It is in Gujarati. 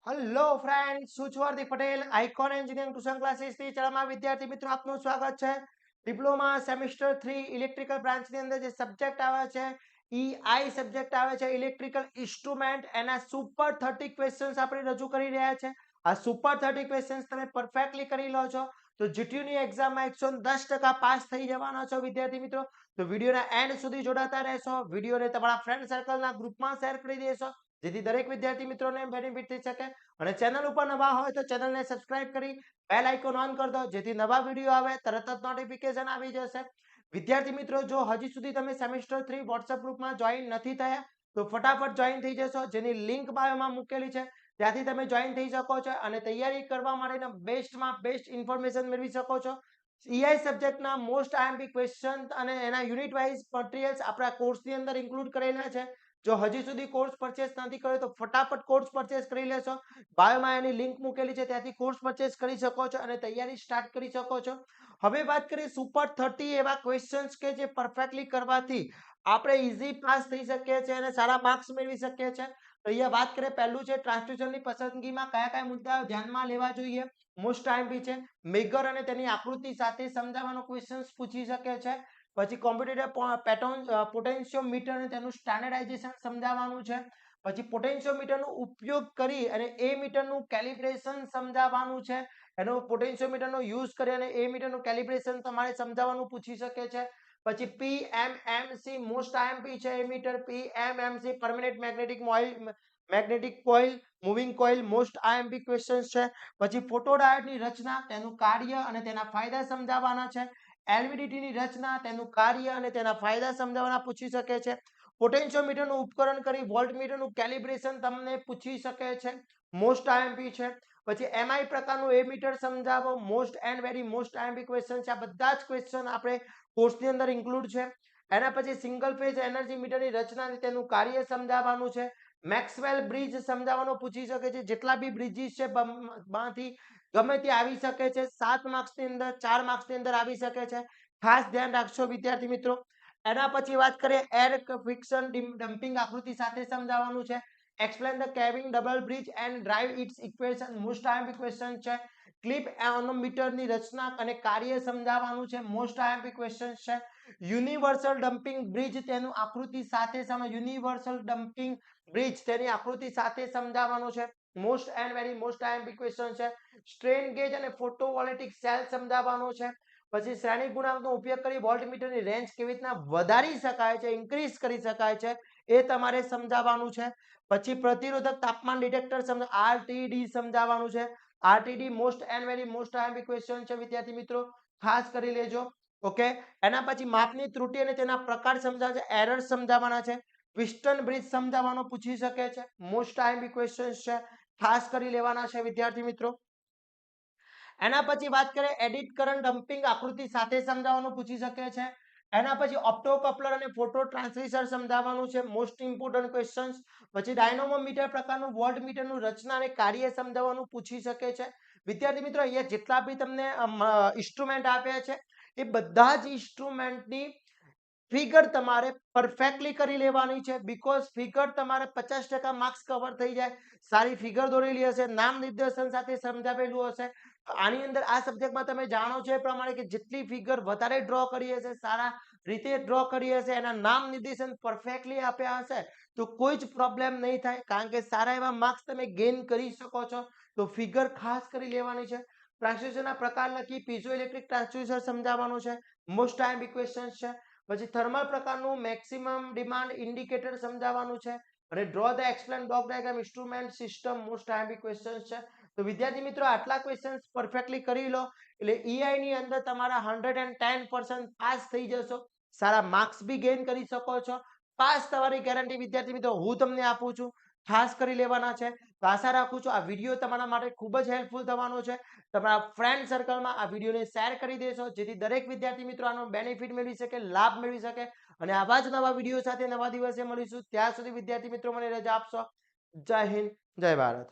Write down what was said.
હેલો ફ્રેન્ડ, હું છું Hardik Patel. Icon engineering tuition ક્લાસીસથી ચલાવવામાં વિદ્યાર્થી મિત્રો આપનું સ્વાગત છે. ડિપ્લોમા સેમિસ્ટર 3 ઇલેક્ટ્રિકલ બ્રાન્ચની અંદર જે સબ્જેક્ટ આવે છે આઈ સબ્જેક્ટ આવે છે ઇલેક્ટ્રિકલ ઇન્સ્ટ્રુમેન્ટ, એના સુપર 30 ક્વેશ્ચન્સ આપણે રજૂ કરી રહ્યા છે. આ સુપર 30 ક્વેશ્ચન્સ તમે પરફેક્ટલી કરી લો છો તો જીટીયુની એક્ઝામમાં 110% પાસ થઈ જવાના છો વિદ્યાર્થી મિત્રો. તો વિડીયોના એન્ડ સુધી જોડાતા રહેશો. વિડીયોને તમારા ફ્રેન્ડ સર્કલના ગ્રુપમાં શેર કરી દેશો જેથી દરેક વિદ્યાર્થી મિત્રોને બેનિફિટ થઈ શકે. અને ચેનલ ઉપર નવા હોય તો ચેનલને સબસ્ક્રાઇબ કરી બેલ આઇકોન ઓન કરી દો જેથી નવા વિડીયો આવે તરત જ નોટિફિકેશન આવી જશે. વિદ્યાર્થી મિત્રો, જો હજી સુધી તમે સેમિસ્ટર 3 વોટ્સએપ ગ્રુપમાં જોઈન નથી થયા તો ફટાફટ જોઈન થઈ જશો, જેની લિંક બાયોમાં મૂકેલી છે, ત્યાંથી તમે જોઈન થઈ શકો છો અને તૈયારી કરવા માટેના બેસ્ટમાં બેસ્ટ ઇન્ફોર્મેશન મેળવી શકો છો. ઈઆઈ સબ્જેક્ટના મોસ્ટ આઈએમપી ક્વેશ્ચન અને એના યુનિટ વાઇઝ મટીરિયલ્સ આપણા કોર્સની અંદર ઇન્ક્લુડ કરેલા છે. જો હજી સુધી કોર્સ પરચેસ નથી કર્યો તો ફટાફટ કોર્સ પરચેસ કરી લેશો. બાયોમાં એની લિંક મૂકેલી છે, ત્યાંથી કોર્સ પરચેસ કરી શકો છો અને તૈયારી સ્ટાર્ટ કરી શકો છો. હવે વાત કરીએ સુપર 30 એવા ક્વેશ્ચન્સ કે જે પરફેક્ટલી કરવાથી આપણે ઈઝી પાસ થઈ શકીએ છીએ અને સારા માર્ક્સ મેળવી શકીએ છીએ. તો અહીંયા વાત કરીએ, પહેલું છે ટ્રાન્સડ્યુસરની પસંદગીમાં કયા કયા મુદ્દાઓ ધ્યાનમાં લેવા જોઈએ. મોસ્ટ આઈએમપી છે. મેગર અને તેની આકૃતિ સાથે સમજાવવાનો ક્વેશ્ચન્સ પૂછી શકે છે. પછી કોમ્પ્યુટેટર પેટર્ન પોટેન્શિયોમીટર અને તેનું સ્ટાન્ડર્ડાઇઝેશન સમજાવવાનું છે. પછી પોટેન્શિયોમીટરનો ઉપયોગ કરી અને એ મીટરનું કેલિબ્રેશન સમજાવવાનું છે. એનો પોટેન્શિયોમીટરનો યુઝ કરી અને એ મીટરનું કેલિબ્રેશન તમારે સમજાવવાનું પૂછી શકે છે. પછી પીએમએમસી મોસ્ટ આઈએમપી છે. એ meter PMMC permanent magnetic coil moving coil most IMP questions છે. પછી ફોટોડાયોડની રચના, તેનું કાર્ય અને તેના ફાયદા સમજાવવાના છે. એલવીડીટીની રચના, તેનું કાર્ય અને તેના ફાયદા સમજાવવાના પૂછી શકે છે. પોટેન્શિયોમીટરનું ઉપકરણ કરી વોલ્ટમીટરનું કેલિબ્રેશન તમને પૂછી શકે છે. મોસ્ટ આઈએમપી છે. પછી એમઆઈ પ્રકારનું એ મીટર સમજાવો, most and very most IMP question છે. આ બધા જ ક્વેશ્ચન આપણે કોર્સની અંદર ઇન્ક્લુડ છે. એના પછી સિંગલ ફેઝ એનર્જી મીટરની રચના અને તેનું કાર્ય સમજાવવાનું છે. મેક્સવેલ બ્રિજ સમજાવવાનો પૂછી શકે છે. જેટલા બી બ્રિજીસ છે માંથી ગમે તે આવી શકે છે. 7 માર્ક્સની અંદર 4 માર્ક્સની અંદર આવી શકે છે. ખાસ ધ્યાન રાખશો વિદ્યાર્થી મિત્રો. એના પછી વાત કરીએ એર ફ્રિક્શન ડમ્પિંગ આકૃતિ સાથે સમજાવવાનું છે. એક્સપ્લેન ધ કેવિંગ double bridge and derive its equation most IMP question છે. ક્લિપ એનોમીટરની રચના અને કાર્ય સમજાવવાનું છે. મોસ્ટ આઈએમપી ક્વેશ્ચન છે. યુનિવર્સલ ડમ્પિંગ બ્રિજ, તેનું આકૃતિ સાથે યુનિવર્સલ ડમ્પિંગ બ્રિજ તેની આકૃતિ સાથે સમજાવવાનું છે. Most and very most IMP question છે. સ્ટ્રેન ગેજ અને ફોટોવોલ્ટેઇક સેલ સમજાવવાનો છે. પછી શ્રેણી ગુણાંકનો ઉપયોગ કરી વોલ્ટમીટરની રેન્જ કેવી રીતના વધારી શકાય છે, ઇન્ક્રીઝ કરી શકાય છે, એ તમારે સમજાવવાનું છે. પછી પ્રતિરોધક તાપમાન ડિટેક્ટર આરટીડી સમજાવવાનું છે. RTD most and very most IMP question છે વિદ્યાર્થી મિત્રો, ખાસ કરી લેજો. ઓકે. એના પછી માપની ત્રુટિ અને તેના પ્રકાર સમજાવવા છે. એરર સમજાવવાના છે. પિસ્ટન બ્રિજ સમજાવવાનો પૂછી શકે છે. મોસ્ટ આઈએમપી ક્વેશ્ચન્સ છે, ખાસ કરી લેવાના છે વિદ્યાર્થી મિત્રો. એના પછી વાત કરીએ એડિટ કરંટ ડમ્પિંગ આકૃતિ સાથે સમજાવવાનું પૂછી શકે છે. એના પછી ઓપ્ટોકપ્લર અને ફોટો ટ્રાન્સડ્યુસર સમજાવવાનું છે. Most important questions. પછી ડાયનોમોમીટર પ્રકારનું વોલ્ટમીટરનું રચના અને કાર્ય સમજાવવાનું પૂછી શકે છે. વિદ્યાર્થી મિત્રો, અહીંયા જેટલા બી તમને ઇન્સ્ટ્રુમેન્ટ આપ્યા છે એ બધા જ ઇન્સ્ટ્રુમેન્ટની ફિગર તમારે પરફેક્ટલી કરી લેવાની છે. બીકોઝ ફિગર તમારે 50% માર્ક્સ કવર થઈ જાય. સારી ફિગર દોરેલી હશે, નામ નિર્દેશન સાથે સમજાવેલું હશે. આની અંદર આ સબ્જેક્ટમાં તમે જાણો છો એ પ્રમાણે કે જેટલી ફિગર વધારે ડ્રો કરી હશે, સારા રીતે ડ્રો કરી હશે, એના નામ નિર્દેશન પરફેક્ટલી આપ્યા હશે તો કોઈ જ પ્રોબ્લેમ નહીં થાય, કારણ કે સારા એવા માર્ક્સ તમે ગેઇન કરી શકો છો. તો ફિગર ખાસ કરી લેવાની છે. ટ્રાન્સડ્યુસરના પ્રકાર લખી પીઝો ઇલેક્ટ્રિક ટ્રાન્સડ્યુસર સમજાવવાનું છે. મોસ્ટ ટાઈમ ઇક્વેશન્સ છે. પછી થર્મલ પ્રકારનું મેક્સિમમ ડિમાન્ડ ઇન્ડિકેટર સમજાવવાનું છે. અને draw the explain block diagram instrument system most time questions છે. તો વિદ્યાર્થી મિત્રો, આટલા ક્વેશ્ચન્સ પરફેક્ટલી કરી લો એટલે ઈઆઈ ની અંદર તમારા 110% પાસ થઈ જશો. સારા માર્ક્સ બી ગેઇન કરી શકો છો. પાસ થવાની ગેરંટી વિદ્યાર્થી મિત્રો હું તમને આપું છું, ખાસ કરી લેવાના છે. તો આશા રાખું છું આ વિડીયો તમારા માટે ખૂબ જ હેલ્પફુલ થવાનો છે. તમારા ફ્રેન્ડ સર્કલમાં આ વિડીયોને શેર કરી દેશો જેથી દરેક વિદ્યાર્થી મિત્રો આનો બેનિફિટ મેળવી શકે, લાભ મેળવી શકે. અને આવા જ નવા વિડીયો સાથે નવા દિવસે મળીશું. ત્યાં સુધી વિદ્યાર્થી મિત્રો મને રજા આપશો. જય હિન્દ, જય ભારત.